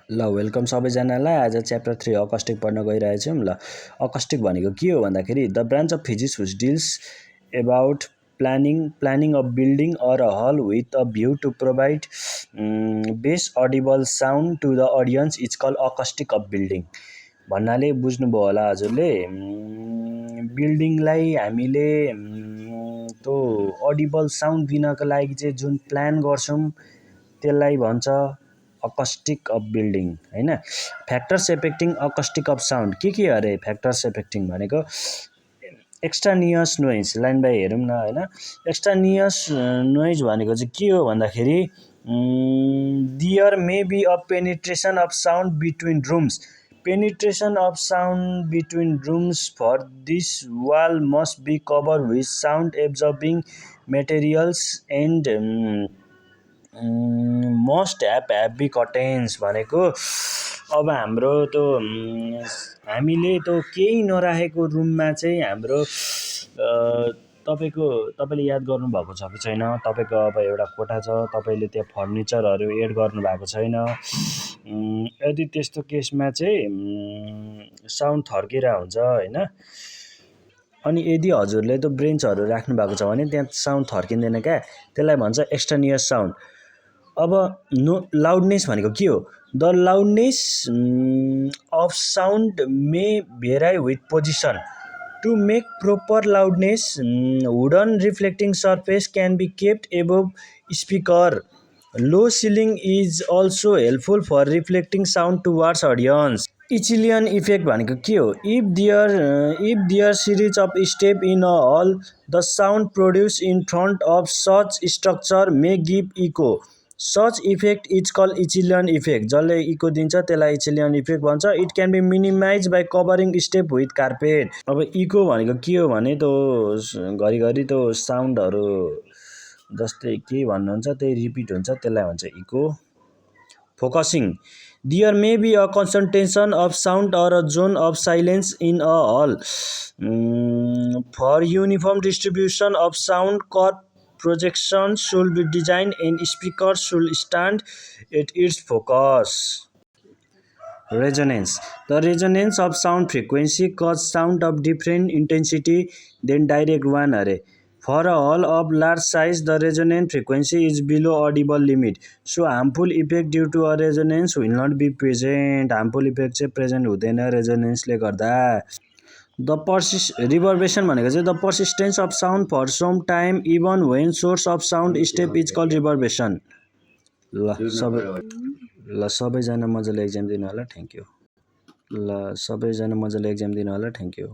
ल वेलकम सबैजनालाई। आज च्याप्टर 3 अकस्टिक पढ्न गइरहेछौँ। ल अकस्टिक भनेको के हो भन्दाखेरि the branch of physics which deals about planning a building or a hall with a view to provide best audible sound to the audience is called acoustic of building भन्नाले बुझ्नुभयो होला हजुरले। बिल्डिङलाई हामीले त्यो अडिबल साउन्ड दिनको लागि चाहिँ जुन प्लान गर्छौँ त्यसलाई भन्छ अकस्टिक अफ बिल्डिङ हैन। फ्याक्टर्स एफेक्टिङ अकस्टिक अफ साउन्ड के अरे फ्याक्टर्स एफेक्टिङ भनेको एक्सट्रानियस नोइज। लाइन बाई हेरौँ न हैन। एक्सट्रानियस नोइज भनेको चाहिँ के हो भन्दाखेरि there may be a penetration of sound between rooms. Penetration of sound between rooms for this wall must be cover with sound absorbing materials and must heavy curtains भनेको अब हाम्रो त्यो हामीले त्यो केही नराखेको रुममा चाहिँ हाम्रो तपाईँले याद गर्नुभएको छ कि छैन। तपाईँको अब एउटा कोठा छ, तपाईँले त्यहाँ फर्निचरहरू एड गर्नुभएको छैन। यदि त्यस्तो केसमा चाहिँ साउन्ड थर्किरहेको हुन्छ हैन। अनि यदि हजुरले त्यो ब्रेन्चहरू राख्नु भएको छ भने त्यहाँ साउन्ड थर्किँदैन क्या, त्यसलाई भन्छ एक्सटर्नियस साउन्ड। अब लाउडनेस भनेको के हो? The loudness of sound may vary with position. To make proper loudness wooden reflecting surface can be kept above speaker. Low ceiling is also helpful for reflecting sound towards audience. Echelon effect भनेको के हो? If there series of step in a hall the sound produce in front of such structure may give echo. Such effect is called echelon effect. जसले echo दिन्छ त्यसलाई echelon effect भन्छ। It can be minimize by covering step with carpet. अब echo भनेको के हो भने त्यो घरिघरि त्यो साउन्डहरू जस्तै के भन्नुहुन्छ त्यही रिपिट हुन्छ, त्यसलाई भन्छ echo. Focusing there may be a concentration of sound or a zone of silence in a hall for uniform distribution of sound curve projection should be designed and speakers should stand at its focus. Resonance. The resonance of sound frequency causes sound of different intensity than direct one array. For a hall of large size, the resonant frequency is below audible limit. So harmful effect due to a resonance will not be present. Harmful effect चाहिँ present हुँदैन resonance ले गर्दा। The reverberation भनेको चाहिँ the persistence of sound for some time even when source of sound stops is called reverberation. ल सबैजना मजाले exam दिनु होला। Thank you. ल सबैजना मजाले एक्जाम दिनु होला। Thank you.